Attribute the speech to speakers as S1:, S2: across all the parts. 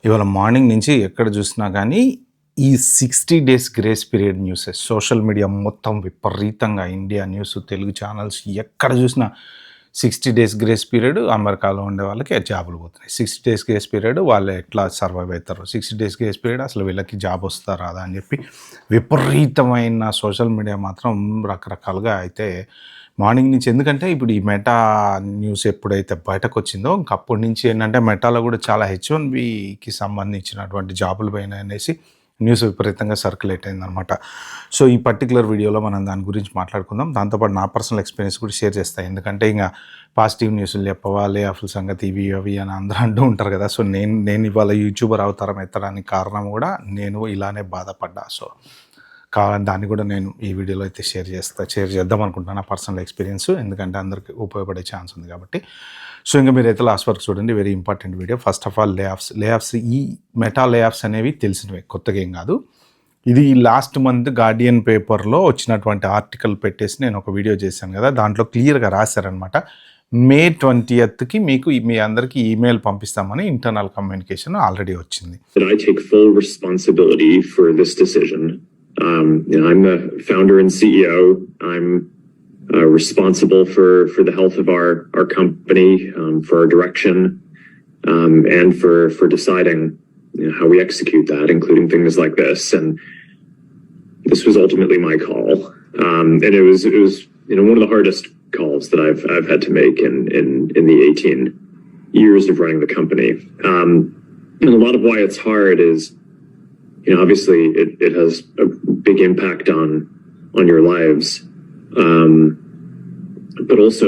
S1: ఇవాళ మార్నింగ్ నుంచి ఎక్కడ చూసినా కానీ ఈ 60 days grace period newses social media మొత్తం విపరీతంగా ఇండియా న్యూస్ తెలుగు ఛానల్స్ ఎక్కడ చూసినా 60 డేస్ గ్రేస్ పీరియడ్ అమెరికాలో ఉండే వాళ్ళకి జాబులు పోతున్నాయి. 60 డేస్ గ్రేస్ పీరియడ్ వాళ్ళు ఎట్లా సర్వైవ్ అవుతారు, 60 డేస్ గ్రేస్ పీరియడ్ అసలు వీళ్ళకి జాబ్ వస్తారా రాదా అని చెప్పి విపరీతమైన సోషల్ మీడియా మాత్రం రకరకాలుగా అయితే మార్నింగ్ నుంచి. ఎందుకంటే ఇప్పుడు ఈ మెటా న్యూస్ ఎప్పుడైతే బయటకు వచ్చిందో ఇంకప్పటి నుంచి ఏంటంటే మెటాలో కూడా చాలా H1Bకి సంబంధించినటువంటి జాబులు పైన అనేసి న్యూస్ విపరీతంగా సర్క్యులేట్ అయిందనమాట. సో ఈ పర్టికులర్ వీడియోలో మనం దాని గురించి మాట్లాడుకుందాం. దాంతోపాటు నా పర్సనల్ ఎక్స్పీరియన్స్ కూడా షేర్ చేస్తాను. ఎందుకంటే ఇంకా పాజిటివ్ న్యూస్లు చెప్పవా, లే ఆఫ్ల సంగతి ఇవి అవి అని అందరూ అంటూ ఉంటారు కదా. సో నేను ఇవాళ యూట్యూబర్ అవతారం ఎత్తడానికి కారణం కూడా నేను ఇలానే బాధపడ్డా. సో కావాలని దాన్ని కూడా నేను ఈ వీడియోలో అయితే షేర్ చేద్దాం అనుకుంటున్నాను, నా పర్సనల్ ఎక్స్పీరియన్స్. ఎందుకంటే అందరికీ ఉపయోగపడే ఛాన్స్ ఉంది కాబట్టి. సో ఇంకా మీరైతే లాస్ట్ వరకు చూడండి, very important video. First of all layoffs ఈ మెటా లేఆఫ్స్ అనేవి తెలిసినవే, కొత్తగా ఏం కాదు. ఇది లాస్ట్ మంత్ గార్డియన్ పేపర్లో వచ్చినటువంటి ఆర్టికల్ పెట్టేసి నేను ఒక వీడియో చేశాను కదా, దాంట్లో క్లియర్గా రాశారనమాట. May 20కి మీకు మీ అందరికీ ఈమెయిల్ పంపిస్తామని ఇంటర్నల్ కమ్యూనికేషన్ ఆల్రెడీ వచ్చింది.
S2: I take full responsibility for this decision. I'm the founder and CEO. I'm responsible for the health of our company, for our direction, and for deciding how we execute that, including things like this. And this was ultimately my call, and it was one of the hardest calls that I've had to make in the 18 years of running the company. And a lot of why it's hard is, obviously it has a big impact on your lives. But also,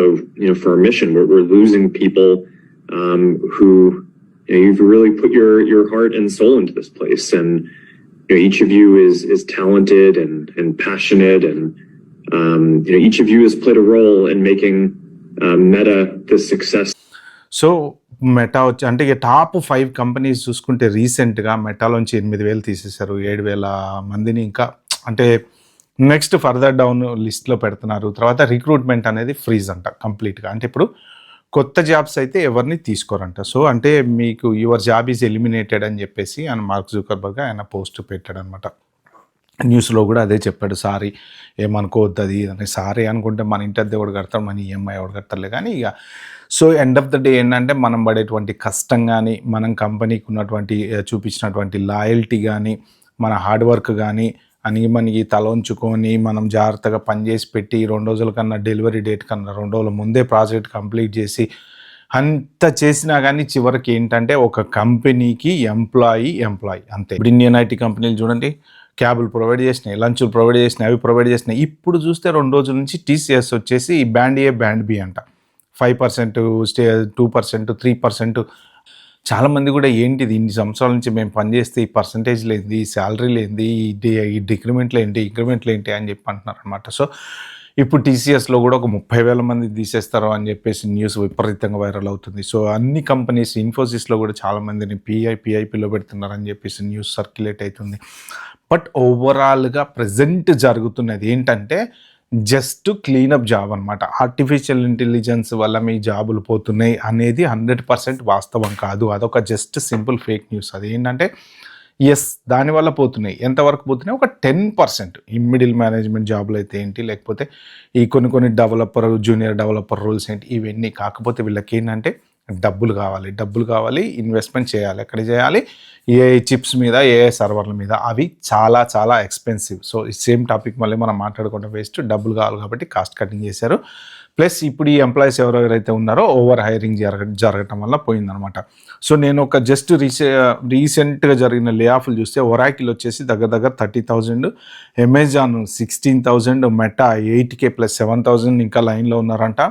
S2: for our mission, we're losing people who you've really put your heart and soul into this place, and each of you is talented and passionate, and each of you has played a role in making Meta the success.
S1: So meta వచ్చి అంటే ఇక top 5 companies చూసుకుంటే రీసెంట్గా మెటాలోంచి 8,000 తీసేశారు, 7,000 మందిని ఇంకా అంటే next further down లిస్ట్లో పెడుతున్నారు. తర్వాత రిక్రూట్మెంట్ అనేది ఫ్రీజ్ అంట కంప్లీట్గా. అంటే ఇప్పుడు కొత్త జాబ్స్ అయితే ఎవరిని తీసుకోరంట. సో అంటే మీకు యువర్ జాబ్ ఈజ్ ఎలిమినేటెడ్ అని చెప్పేసి ఆయన మార్క్ జుకర్బర్గ్ ఆయన పోస్ట్ పెట్టాడు అనమాట. న్యూస్లో కూడా అదే చెప్పాడు, సారీ ఏమనుకోవద్దు అది అని. సారీ అనుకుంటే మన ఇంటి అద్దె ఎవడు కడతారు, మన ఈఎంఐ ఎవడు కడతారులే కానీ ఇక. So end of the day ఏంటంటే మనం పడేటువంటి కష్టం కానీ, మనం కంపెనీకి ఉన్నటువంటి చూపించినటువంటి లాయల్టీ కానీ, మన హార్డ్ వర్క్ కానీ మనకి తల ఉంచుకొని మనం జాగ్రత్తగా పనిచేసి పెట్టి 2 రోజుల కన్నా డెలివరీ డేట్ కన్నా 2 రోజుల ముందే ప్రాజెక్ట్ కంప్లీట్ చేసి అంత చేసినా కానీ చివరికి ఏంటంటే ఒక కంపెనీకి ఎంప్లాయీ అంతే. ఇప్పుడు ఇండియన్ ఐటీ కంపెనీలు చూడండి, క్యాబులు ప్రొవైడ్ చేసినాయి, లంచ్లు ప్రొవైడ్ చేసినాయి, అవి ప్రొవైడ్ చేసినాయి. ఇప్పుడు చూస్తే 2 రోజుల నుంచి TCS వచ్చేసి బ్యాండ్ ఏ బ్యాండ్ బి అంట, 5% 2% 3%. చాలామంది కూడా ఏంటిది ఇన్ని సంవత్సరాల నుంచి మేము పనిచేస్తే ఈ పర్సంటేజ్ లేనిది, ఈ శాలరీ లేనిది, ఈ డిక్రిమెంట్లు ఏంటి అని చెప్పి అంటున్నారు అనమాట. సో ఇప్పుడు TCSలో కూడా ఒక 30,000 మంది తీసేస్తారు అని చెప్పేసి న్యూస్ విపరీతంగా వైరల్ అవుతుంది. సో అన్ని కంపెనీస్, ఇన్ఫోసిస్లో కూడా చాలామందిని PIPలో పెడుతున్నారని చెప్పేసి న్యూస్ సర్క్యులేట్ అవుతుంది. బట్ ఓవరాల్గా ప్రజెంట్ జరుగుతున్నది ఏంటంటే జస్ట్ క్లీనప్ జాబ్ అనమాట. ఆర్టిఫిషియల్ ఇంటెలిజెన్స్ వల్ల మీ జాబులు పోతున్నాయి అనేది 100% వాస్తవం కాదు. అదొక జస్ట్ సింపుల్ ఫేక్ న్యూస్. అది ఏంటంటే దానివల్ల పోతున్నాయి. ఎంతవరకు పోతున్నాయి? ఒక 10%. ఈ మిడిల్ మేనేజ్మెంట్ జాబులు అయితే ఏంటి, లేకపోతే ఈ కొన్ని డెవలపర్, జూనియర్ డెవలపర్ రోల్స్ ఏంటి, ఇవన్నీ. కాకపోతే వీళ్ళకి ఏంటంటే డబ్బులు కావాలి, ఇన్వెస్ట్మెంట్ చేయాలి. ఎక్కడ చేయాలి? AI చిప్స్ మీద, AI సర్వర్ల మీద. అవి చాలా చాలా ఎక్స్పెన్సివ్. సో ఈ సేమ్ టాపిక్ మళ్ళీ మనం మాట్లాడుకుంటే వేస్ట్. డబ్బులు కావాలి కాబట్టి కాస్ట్ కటింగ్ చేశారు. ప్లస్ ఇప్పుడు ఈ ఎంప్లాయీస్ ఎవరెవరైతే ఉన్నారో ఓవర్ హైరింగ్ జరగటం వల్ల పోయిందనమాట. సో నేను ఒక జస్ట్ రీసెంట్గా జరిగిన లే ఆఫ్లు చూస్తే ఒరాకిల్ వచ్చేసి దగ్గర 30,000, అమెజాన్ 16,000, మెటా 8K ప్లస్ 7,000 ఇంకా లైన్లో ఉన్నారంట.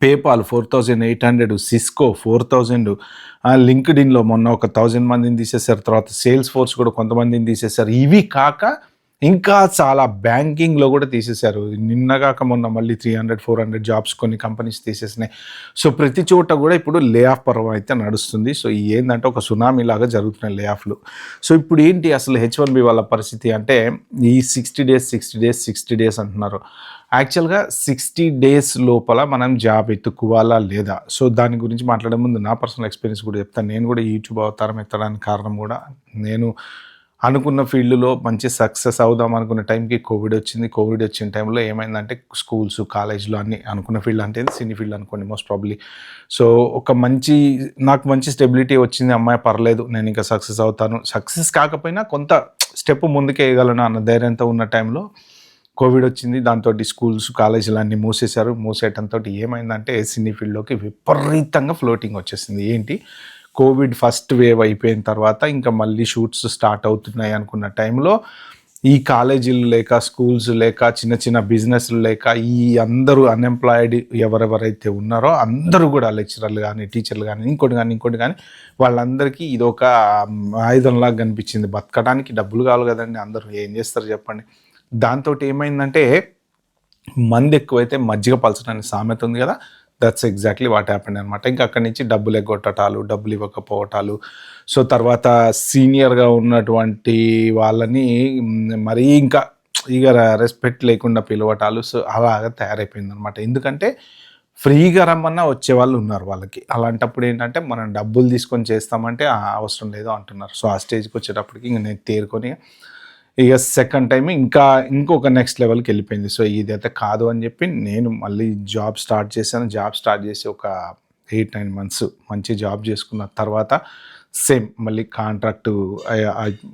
S1: పేపాల్ 4,800, సిస్కో 4,000, లింక్డ్ఇన్లో మొన్న ఒక 1,000 మందిని తీసేశారు. తర్వాత సేల్స్ ఫోర్స్ కూడా కొంతమందిని తీసేశారు. ఇవి కాక ఇంకా చాలా బ్యాంకింగ్‌లో గూడా తీసేశారు. నిన్నగాక మొన్న మళ్ళీ 300, 400 జాబ్స్ కొన్ని కంపెనీస్ తీసేసినాయి. సో, ప్రతి చోట గూడా ఇప్పుడు లే ఆఫ్ పర్వం అయితే నడుస్తుంది. సో, ఏందంటే ఒక సునామీ లాగా జరుగుతున్నాయి లే ఆఫ్‌లు. సో, ఇప్పుడు ఏంటి అసలు హెచ్-1బీ వాళ్ళ పరిస్థితి అంటే ఈ 60 డేస్, 60 డేస్, 60 డేస్ అంటున్నారు. యాక్చువల్‌గా 60 డేస్ లోపల మనం జాబ్ ఎతుక్కోవాలా లేదా? సో, దాని గురించి మాట్లాడే ముందు నా పర్సనల్ ఎక్స్‌పీరియన్స్ కూడా చెప్తాను. నేను కూడా యూట్యూబ్ అవతారం ఎత్తడానికి కారణం కూడా నేను అనుకున్న ఫీల్డ్‌లో మంచి సక్సెస్ అవుదాం అనుకున్న టైంకి కోవిడ్ వచ్చింది. కోవిడ్ వచ్చిన టైంలో ఏమైందంటే స్కూల్స్, కాలేజ్‌లు అన్నీ అనుకున్న ఫీల్డ్ అంటే సినీ ఫీల్డ్ అనుకోండి మోస్ట్ ప్రాబబ్లీ. సో, నాకు మంచి స్టెబిలిటీ వచ్చింది. అమ్మాయి పర్లేదు నేను ఇంకా సక్సెస్ అవుతాను. సక్సెస్ కాకపోయినా కొంత స్టెప్ ముందుకేయగలను అన్న ధైర్యంతో ఉన్న టైంలో కోవిడ్ వచ్చింది. దాంతోటి స్కూల్స్, కాలేజీలు అన్నీ మూసేశారు. మూసేయటంతోటి ఏమైందంటే సినీ ఫీల్డ్‌లోకి విపరీతంగా ఫ్లోటింగ్ వచ్చేసింది. ఏంటి కోవిడ్ ఫస్ట్ వేవ్ అయిపోయిన తర్వాత ఇంకా మళ్ళీ షూట్స్ స్టార్ట్ అవుతున్నాయి అనుకున్న టైంలో ఈ కాలేజీలు లేక, స్కూల్స్ లేక, చిన్న చిన్న బిజినెస్‌లు లేక ఈ అందరూ అన్‌ఎంప్లాయిడ్ ఎవరెవరైతే ఉన్నారో అందరూ కూడా లెక్చరర్లు గానీ, టీచర్లు గానీ, ఇంకోటి గానీ వాళ్ళందరికీ ఇదొక ఆయుధంలాగా కనిపించింది. బతకడానికి డబ్బులు కావాలి కదండీ! అందరూ ఏం చేస్తారు చెప్పండి? దాంతోటి ఏమైందంటే మందు ఎక్కువైతే మజ్జిగ పలచడం అనే సామెత ఉంది కదా! దట్స్ ఎగ్జాక్ట్‌లీ వాట్ హ్యాపెండ్ అనమాట. ఇంకా అక్కడి నుంచి డబ్బులు ఎగ్గొట్టటాలు, డబ్బులు ఇవ్వకపోవటాలు. సో, తర్వాత సీనియర్‌గా ఉన్నటువంటి వాళ్ళని మరీ ఇంకా ఇగ రెస్పెక్ట్ లేకుండా పిలవటాలు. సో, అలాగా తయారైపోయిందనమాట. ఎందుకంటే ఫ్రీగా రమ్మన్నా వచ్చేవాళ్ళు ఉన్నారు వాళ్ళకి. అలాంటప్పుడు ఏంటంటే మనం డబ్బులు తీసుకొని చేస్తామంటే అవసరం లేదు అంటున్నారు. సో, ఆ స్టేజ్‌కి వచ్చేటప్పటికి ఇంక నేను తేరుకొని ఇక సెకండ్ టైమ్ ఇంకొక నెక్స్ట్ లెవెల్‌కి వెళ్ళిపోయింది. సో, ఇదైతే కాదు అని చెప్పి నేను మళ్ళీ జాబ్ స్టార్ట్ చేశాను. జాబ్ స్టార్ట్ చేసి ఒక 8, 9 మంత్స్ మంచి జాబ్ చేసుకున్న తర్వాత సేమ్ మళ్ళీ కాంట్రాక్టు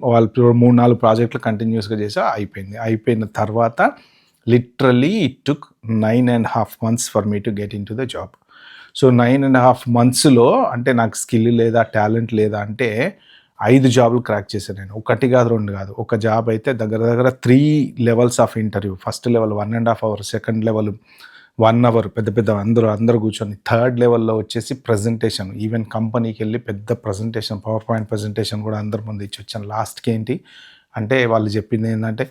S1: వాళ్ళు 3, 4 ప్రాజెక్టులు కంటిన్యూస్‌గా చేసా అయిపోయింది. అయిపోయిన తర్వాత literally it took 9.5 months for me to get into the job. So, 9.5 మంత్స్‌లో అంటే నాకు స్కిల్ లేదా, టాలెంట్ లేదా అంటే 5 జాబ్‌లు క్రాక్ చేశాను నేను. 1 కాదు, 2 కాదు. ఒక జాబ్ అయితే దగ్గర 3 levels of interview. First level 1.5 hour, second level 1 hour పెద్ద అందరూ కూర్చొని, థర్డ్ లెవెల్‌లో వచ్చేసి ప్రెజెంటేషన్. ఈవెన్ కంపెనీకెళ్ళి పెద్ద ప్రెజెంటేషన్, పవర్ పాయింట్ ప్రెజెంటేషన్ కూడా అందరి ముందు ఇచ్చొచ్చాను. లాస్ట్‌కి ఏంటి అంటే వాళ్ళు చెప్పింది ఏందంటే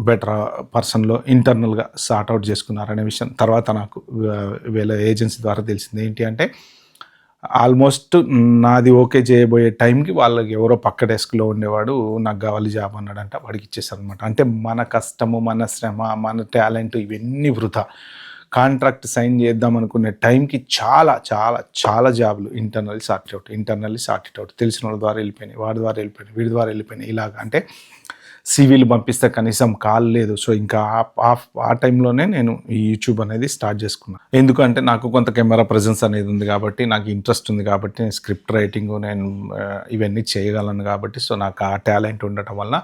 S1: బెటర్ పర్సన్‌లో ఇంటర్నల్‌గా సార్ట్ ఔట్ చేసుకున్నారనే విషయం తర్వాత నాకు వీళ్ళ ఏజెన్సీ ద్వారా తెలిసింది. ఏంటి అంటే ఆల్మోస్ట్ నాది ఓకే చేయబోయే టైంకి వాళ్ళకి ఎవరో పక్క డెస్క్‌లో ఉండేవాడు నాకు కావాలి జాబ్ అన్నాడంట. వాడికి ఇచ్చేసారనమాట. అంటే మన కష్టము, మన శ్రమ, మన టాలెంట్ ఇవన్నీ వృధా. కాంట్రాక్ట్ సైన్ చేద్దాం అనుకునే టైంకి చాలా జాబ్‌లు ఇంటర్నల్లీ సార్ట్ ఇట్ అవుట్. తెలిసిన వాళ్ళ ద్వారా వెళ్ళిపోయినాయి. వాడి ద్వారా వెళ్ళిపోయినాయి. వీడి ద్వారా వెళ్ళిపోయినాయి. ఇలాగ అంటే సీవీలు పంపిస్తే కనీసం కాల్ లేదు. సో, ఇంకా ఆ టైంలోనే నేను ఈ యూట్యూబ్ అనేది స్టార్ట్ చేసుకున్నా. ఎందుకంటే నాకు కొంత కెమెరా ప్రెజెన్స్ అనేది ఉంది కాబట్టి, నాకు ఇంట్రెస్ట్ ఉంది కాబట్టి, నేను స్క్రిప్ట్ రైటింగు ఇవన్నీ చేయగలను కాబట్టి, సో, నాకు ఆ టాలెంట్ ఉండటం వల్ల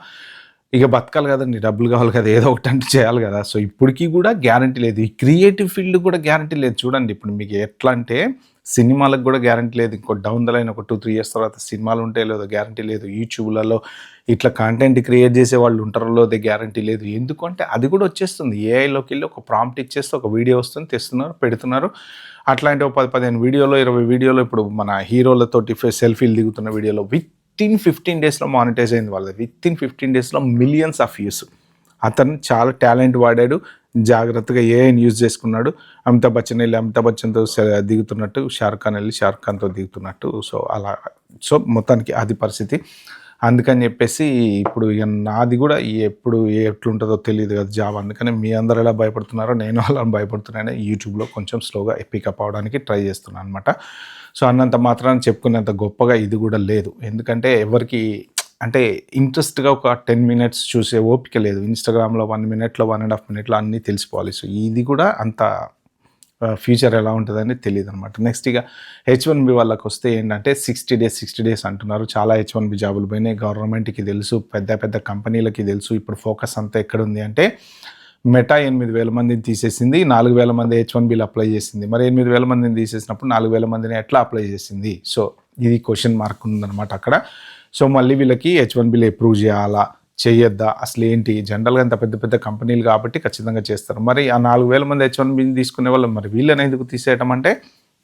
S1: ఇక బతకాలి కదండీ! డబ్బులు కావాలి కదా! ఏదో ఒకటంటూ చేయాలి కదా! సో, ఇప్పటికి కూడా గ్యారంటీ లేదు. ఈ క్రియేటివ్ ఫీల్డ్ కూడా గ్యారంటీ లేదు. చూడండి ఇప్పుడు మీకు ఎట్లా అంటే సినిమాలకు కూడా గ్యారంటీ లేదు. ఇంకో డౌన్ ద లైన్ ఒక 2, 3 ఇయర్స్ తర్వాత సినిమాలు ఉంటాయో లేదో గ్యారంటీ లేదు. యూట్యూబ్‌లలో ఇట్లా కంటెంట్ క్రియేట్ చేసే వాళ్ళు ఉంటారో లేదో గ్యారంటీ లేదు. ఎందుకంటే అది కూడా వచ్చేస్తుంది. ఏఐలోకెళ్ళి ఒక ప్రాంప్ట్ ఇచ్చేస్తే ఒక వీడియో వస్తుంది, తెస్తున్నారు, పెడుతున్నారు. అట్లాంటి ఒక 10, 15 వీడియోలో, 20 వీడియోలో ఇప్పుడు మన హీరోలతోటి సెల్ఫీలు దిగుతున్న వీడియోలో వితిన్ 15 డేస్‌లో మానిటైజ్ అయింది వాళ్ళది. వితిన్ 15 డేస్‌లో మిలియన్స్ ఆఫ్ వ్యూస్. అతను చాలా టాలెంట్ వాడాడు. జాగ్రత్తగా ఏఐని యూజ్ చేసుకున్నాడు. అమితాబ్ బచ్చన్ వెళ్ళి అమితాబ్ బచ్చన్‌తో దిగుతున్నట్టు, షారుఖ్ ఖాన్ వెళ్ళి షారుఖ్ ఖాన్‌తో దిగుతున్నట్టు. సో, అలా సో, మొత్తానికి అది పరిస్థితి. అందుకని చెప్పేసి ఇప్పుడు ఇక నాది కూడా ఎప్పుడు ఎట్లుంటుందో తెలియదు కదా జాబ్. అందుకని మీ అందరు ఎలా భయపడుతున్నారో నేను అలా భయపడుతున్నాను. యూట్యూబ్‌లో కొంచెం స్లోగా పికప్ అవ్వడానికి ట్రై చేస్తున్నాను అనమాట. సో, అన్నంత మాత్రాన చెప్పుకునేంత గొప్పగా ఇది కూడా లేదు. ఎందుకంటే ఎవరికి అంటే ఇంట్రెస్ట్‌గా ఒక 10 మినిట్స్ చూసే ఓపిక లేదు. ఇన్‌స్టాగ్రామ్‌లో 1 మినిట్‌లో, 1.5 మినిట్‌లో అన్నీ తెలిసిపోవాలి. సో, ఇది కూడా అంత ఫ్యూచర్ ఎలా ఉంటుందని తెలీదనమాట. నెక్స్ట్ ఇక హెచ్-1బీ వాళ్ళకొస్తే ఏంటంటే 60 డేస్ అంటున్నారు. చాలా హెచ్-1బీ జాబులు పోయినాయి. గవర్నమెంట్‌కి తెలుసు, పెద్ద కంపెనీలకి తెలుసు. ఇప్పుడు ఫోకస్ అంతా ఎక్కడుంది అంటే మెటా 8,000 మందిని తీసేసింది. 4,000 మంది హెచ్-1బీలు అప్లై చేసింది. మరి 8,000 మందిని తీసేసినప్పుడు 4,000 మందిని ఎట్లా అప్లై చేసింది? సో, ఇది క్వెషన్ మార్క్ ఉందనమాట అక్కడ. సో, మళ్ళీ వీళ్ళకి హెచ్-1బీలు అప్రూవ్ చేయాలా? చేయొద్దా? అసలు ఏంటి? జనరల్‌గా అంత పెద్ద కంపెనీలు కాబట్టి ఖచ్చితంగా చేస్తారు. మరి ఆ 4,000 మంది హెచ్-1బీని తీసుకునే వాళ్ళు మరి వీళ్ళని ఎందుకు తీసేయటం అంటే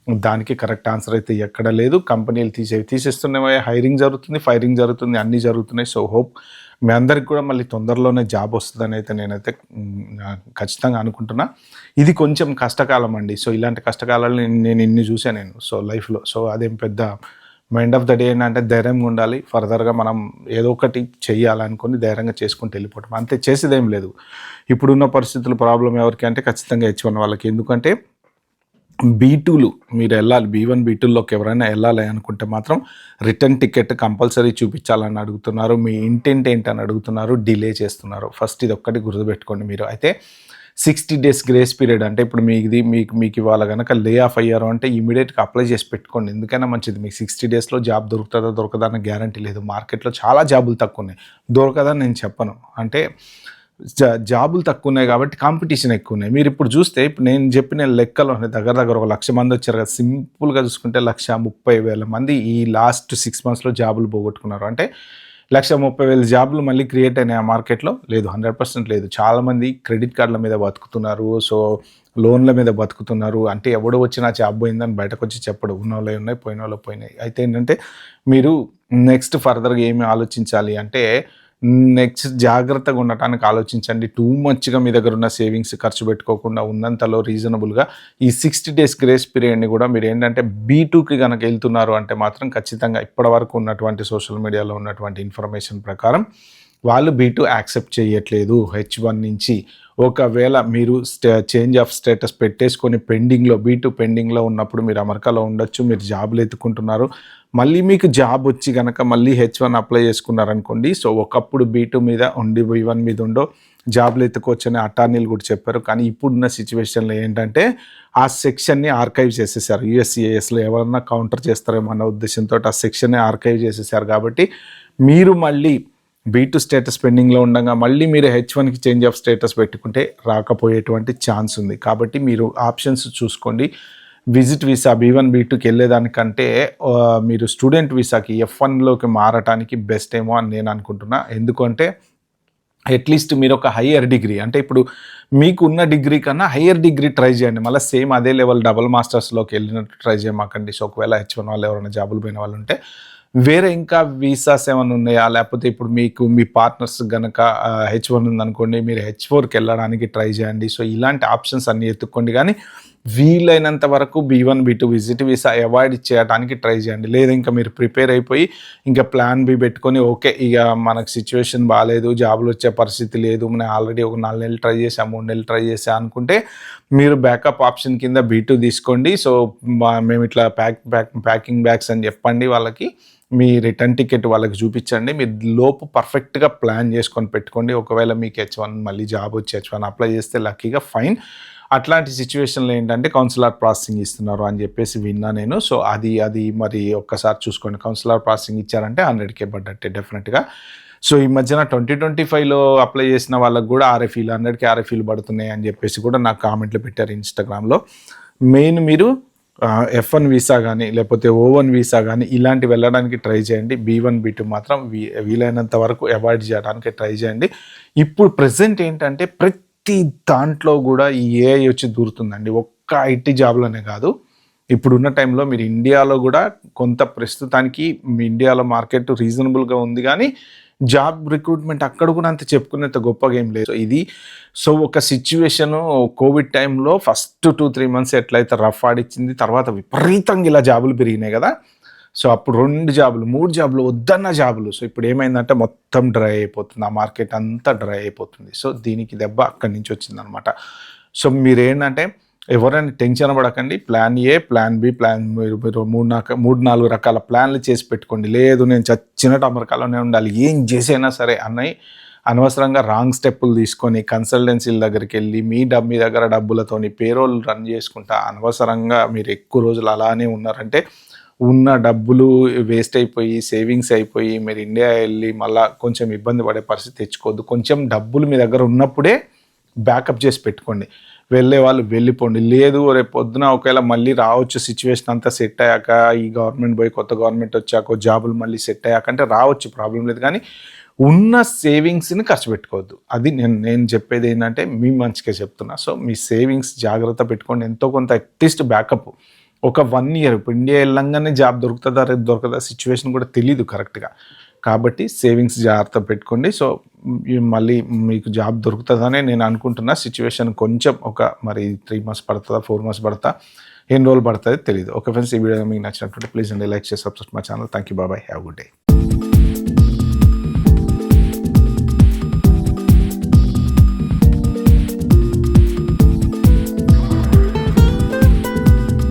S1: దానికి కరెక్ట్ ఆన్సర్ అయితే ఎక్కడ లేదు. కంపెనీలు తీసేస్తున్నవే, హైరింగ్ జరుగుతుంది, ఫైరింగ్ జరుగుతుంది, అన్నీ జరుగుతున్నాయి. సో, హోప్ మీ అందరికి కూడా మళ్ళీ తొందరలోనే జాబ్ వస్తుందని అయితే నేనైతే ఖచ్చితంగా అనుకుంటున్నా. ఇది కొంచెం కష్టకాలం అండి. సో ఇలాంటి కష్టకాలాలు నేను ఇన్ని చూసాను నేను సో లైఫ్లో. సో అదేం పెద్ద మైండ్ ఆఫ్ ద డే ఏంటంటే ధైర్యంగా ఉండాలి. ఫర్దర్గా మనం ఏదో ఒకటి చెయ్యాలనుకుని ధైర్యంగా చేసుకుంటూ వెళ్ళిపోవటం అంతే, చేసేదేం లేదు. ఇప్పుడున్న పరిస్థితులు ప్రాబ్లం ఎవరికి అంటే ఖచ్చితంగా H1 వాళ్ళకి. ఎందుకంటే B2లు మీరు వెళ్ళాలి, B1 B2లోకి ఎవరైనా వెళ్ళాలి అనుకుంటే మాత్రం రిటర్న్ టికెట్ కంపల్సరీ చూపించాలని అడుగుతున్నారు. మీ ఇంటెంట్ ఏంటని అడుగుతున్నారు, డిలే చేస్తున్నారు. ఫస్ట్ ఇది ఒక్కటి గుర్తుపెట్టుకోండి మీరు. అయితే 60 days గ్రేస్ పీరియడ్ అంటే ఇప్పుడు మీకు ఇవాళ కనుక లే ఆఫ్ అయ్యారు అంటే ఇమీడియట్గా అప్లై చేసి పెట్టుకోండి. ఎందుకైనా మంచిది. మీకు 60 daysలో జాబ్ దొరుకుతుందా దొరకదా అన్న గ్యారంటీ లేదు. మార్కెట్లో చాలా జాబులు తక్కువ ఉన్నాయి. దొరకదని నేను చెప్పను. అంటే జాబులు తక్కువ ఉన్నాయి కాబట్టి కాంపిటీషన్ ఎక్కువ ఉన్నాయి. మీరు ఇప్పుడు చూస్తే ఇప్పుడు నేను చెప్పిన లెక్కలో దగ్గర ఒక 1,00,000 మంది వచ్చారు కదా. సింపుల్గా చూసుకుంటే 1,30,000 మంది ఈ లాస్ట్ 6 monthsలో జాబులు పోగొట్టుకున్నారు. అంటే 1,30,000 జాబులు మళ్ళీ క్రియేట్ అయినాయి ఆ మార్కెట్లో? లేదు, 100% లేదు. చాలామంది క్రెడిట్ కార్డుల మీద బతుకుతున్నారు. సో లోన్ల మీద బతుకుతున్నారు. అంటే ఎవడో వచ్చి నా జాబ్ పోయిందని బయటకు వచ్చి చెప్పడు. ఉన్న వాళ్ళే ఉన్నాయి, పోయిన వాళ్ళు పోయినాయి. అయితే ఏంటంటే మీరు నెక్స్ట్ ఫర్దర్గా ఏమి ఆలోచించాలి అంటే నెక్స్ట్ జాగ్రత్తగా ఉండటానికి ఆలోచించండి. టూ మచ్గా మీ దగ్గర ఉన్న సేవింగ్స్ ఖర్చు పెట్టుకోకుండా ఉన్నంతలో రీజనబుల్గా ఈ 60 days గ్రేస్ పీరియడ్ని కూడా మీరు ఏంటంటే B2కి కనుక వెళ్తున్నారు అంటే మాత్రం ఖచ్చితంగా ఇప్పటివరకు ఉన్నటువంటి సోషల్ మీడియాలో ఉన్నటువంటి ఇన్ఫర్మేషన్ ప్రకారం వాళ్ళు B2 యాక్సెప్ట్ చేయట్లేదు H1 నుంచి. ఒకవేళ మీరు చేంజ్ ఆఫ్ స్టేటస్ పెట్టేసుకొని పెండింగ్లో B2 పెండింగ్లో ఉన్నప్పుడు మీరు అమెరికాలో ఉండొచ్చు, మీరు జాబ్లు ఎత్తుకుంటున్నారు. మళ్ళీ మీకు జాబ్ వచ్చి కనుక మళ్ళీ H1 అప్లై చేసుకున్నారనుకోండి. సో ఒకప్పుడు B2 మీద ఉండి B1 మీద ఉండో జాబ్లు ఎత్తుకోవచ్చని అటార్నీలు కూడా చెప్పారు. కానీ ఇప్పుడున్న సిచ్యువేషన్లో ఏంటంటే ఆ సెక్షన్ని ఆర్కైవ్ చేసేసారు. USCISలో ఎవరన్నా కౌంటర్ చేస్తారేమో అన్న ఉద్దేశంతో ఆ సెక్షన్ని ఆర్కైవ్ చేసేసారు. కాబట్టి మీరు మళ్ళీ B2 స్టేటస్ పెండింగ్లో ఉండగా మళ్ళీ మీరు H1కి చేంజ్ ఆఫ్ స్టేటస్ పెట్టుకుంటే రాకపోయేటువంటి ఛాన్స్ ఉంది. కాబట్టి మీరు ఆప్షన్స్ చూసుకోండి. విజిట్ వీసా B1 B2కి వెళ్ళేదానికంటే మీరు స్టూడెంట్ వీసాకి F1లోకి మారటానికి బెస్ట్ ఏమో అని నేను అనుకుంటున్నా. ఎందుకంటే అట్లీస్ట్ మీరు ఒక హయ్యర్ డిగ్రీ అంటే ఇప్పుడు మీకు ఉన్న డిగ్రీ కన్నా హయ్యర్ డిగ్రీ ట్రై చేయండి. మళ్ళీ సేమ్ అదే లెవెల్ డబుల్ మాస్టర్స్లోకి వెళ్ళినట్టు ట్రై చేయమాకండి. సో ఒకవేళ H1 వాళ్ళు ఎవరైనా జాబులు పోయిన వాళ్ళు ఉంటే వేరే ఇంకా వీసాస్ ఏమైనా ఉన్నాయా, లేకపోతే ఇప్పుడు మీకు మీ పార్ట్నర్స్ కనుక H1 ఉందనుకోండి, మీరు H4కి వెళ్ళడానికి ట్రై చేయండి. సో ఇలాంటి ఆప్షన్స్ అన్నీ ఎత్తుక్కోండి. కానీ వీలైనంత వరకు B1 B2 visit visa avoid చేయడానికి ట్రై చేయండి. లేదా ఇంకా మీరు ప్రిపేర్ అయిపోయి ఇంకా ప్లాన్ బి పెట్టుకొని ఓకే ఇక మనకు సిచ్యువేషన్ బాగాలేదు, జాబులు వచ్చే పరిస్థితి లేదు, నేను ఆల్రెడీ ఒక 4 నెలలు ట్రై చేసా, 3 నెలలు ట్రై చేసా అనుకుంటే మీరు బ్యాకప్ ఆప్షన్ కింద B2 తీసుకోండి. సో మేము ఇట్లా ప్యాకింగ్ బ్యాగ్స్ అని చెప్పండి వాళ్ళకి, మీ రిటర్న్ టికెట్ వాళ్ళకి చూపించండి. మీరు లోపు పర్ఫెక్ట్గా ప్లాన్ చేసుకొని పెట్టుకోండి. ఒకవేళ మీకు H1 మళ్ళీ జాబ్ వచ్చి H1 అప్లై చేస్తే లక్కీగా ఫైన్. అట్లాంటి సిచ్యువేషన్లో ఏంటంటే కౌన్సిలర్ ప్రాసెసింగ్ ఇస్తున్నారు అని చెప్పేసి విన్నా నేను. సో అది మరి ఒక్కసారి చూసుకోండి. కౌన్సిలర్ ప్రాసెసింగ్ ఇచ్చారంటే 100K పడ్డట్టే డెఫినెట్గా. సో ఈ మధ్యన 2025లో అప్లై చేసిన వాళ్ళకు కూడా 100K RFEలు పడుతున్నాయి అని చెప్పేసి కూడా నాకు కామెంట్లు పెట్టారు ఇన్స్టాగ్రామ్లో. మెయిన్ మీరు F1 వీసా కానీ లేకపోతే O1 వీసా కానీ ఇలాంటి వెళ్ళడానికి ట్రై చేయండి. B1 B2 మాత్రం వీలైనంత వరకు అవాయిడ్ చేయడానికి ట్రై చేయండి. ఇప్పుడు ప్రజెంట్ ఏంటంటే ప్రతి దాంట్లో కూడా ఈ AI వచ్చి దూరుతుందండి. ఒక్క IT జాబ్లోనే కాదు, ఇప్పుడున్న టైంలో మీరు ఇండియాలో కూడా కొంత ప్రస్తుతానికి మీ ఇండియాలో మార్కెట్ రీజనబుల్గా ఉంది. కానీ జాబ్ రిక్రూట్మెంట్ అక్కడ కూడా అంత చెప్పుకునేంత గొప్పగా ఏం లేదు. సో ఒక సిచ్యువేషను కోవిడ్ టైంలో ఫస్ట్ 2-3 months ఎట్లయితే రఫ్ ఆడిచ్చింది, తర్వాత విపరీతంగా ఇలా జాబులు పెరిగినాయి కదా. సో అప్పుడు 2 జాబులు 3 జాబులు వద్దన్న జాబులు. సో ఇప్పుడు ఏమైందంటే మొత్తం డ్రై అయిపోతుంది, ఆ మార్కెట్ అంతా డ్రై అయిపోతుంది. సో దీనికి దెబ్బ అక్కడి నుంచి వచ్చిందనమాట. సో మీరేంటంటే ఎవరైనా టెన్షన్ పడకండి. Plan A, plan B, plan మీరు 3-4 రకాల ప్లాన్లు చేసి పెట్టుకోండి. లేదు నేను చచ్చినట్టు అమెరికాలోనే ఉండాలి, ఏం చేసైనా సరే అన్నవి అనవసరంగా రాంగ్ స్టెప్పులు తీసుకొని కన్సల్టెన్సీల దగ్గరికి వెళ్ళి మీ దగ్గర డబ్బులతోని పేరోల్ రన్ చేసుకుంటా అనవసరంగా మీరు ఎక్కువ రోజులు అలానే ఉన్నారంటే ఉన్న డబ్బులు వేస్ట్ అయిపోయి సేవింగ్స్ అయిపోయి మీరు ఇండియా వెళ్ళి మళ్ళీ కొంచెం ఇబ్బంది పడే పరిస్థితి తెచ్చుకోవద్దు. కొంచెం డబ్బులు మీ దగ్గర ఉన్నప్పుడే బ్యాకప్ చేసి పెట్టుకోండి. వెళ్ళే వాళ్ళు వెళ్ళిపోండి. లేదు రేపు పొద్దున ఒకవేళ మళ్ళీ రావచ్చు, సిచ్యువేషన్ అంతా సెట్ అయ్యాక, ఈ గవర్నమెంట్ పోయి కొత్త గవర్నమెంట్ వచ్చాక జాబులు మళ్ళీ సెట్ అయ్యాక అంటే రావచ్చు, ప్రాబ్లం లేదు. కానీ ఉన్న సేవింగ్స్ని ఖర్చు పెట్టుకోవద్దు. అది నేను చెప్పేది ఏంటంటే మీ మంచిగా చెప్తున్నా. సో మీ సేవింగ్స్ జాగ్రత్త పెట్టుకోండి. ఎంతో కొంత అట్లీస్ట్ బ్యాకప్ ఒక 1 year. ఇప్పుడు ఇండియా వెళ్ళంగానే జాబ్ దొరుకుతుందా రేపు దొరకదా సిచ్యువేషన్ కూడా తెలీదు కరెక్ట్గా. కాబట్టి సేవింగ్స్ జాగ్రత్త పెట్టుకోండి. సో మళ్ళీ మీకు జాబ్ దొరుకుతుందని నేను అనుకుంటున్నా. సిచ్యువేషన్ కొంచెం మరి 3 మంత్స్ పడుతుందా, 4 మంత్స్ పడతా, ఎన్ని రోజులు పడుతుంది తెలియదు. ఓకే ఫ్రెండ్స్, ఈ వీడియో మీకు నచ్చినట్టు ప్లీజ్ అండి లైక్ చేసి subscribe my channel. Thank you, bye, have good day.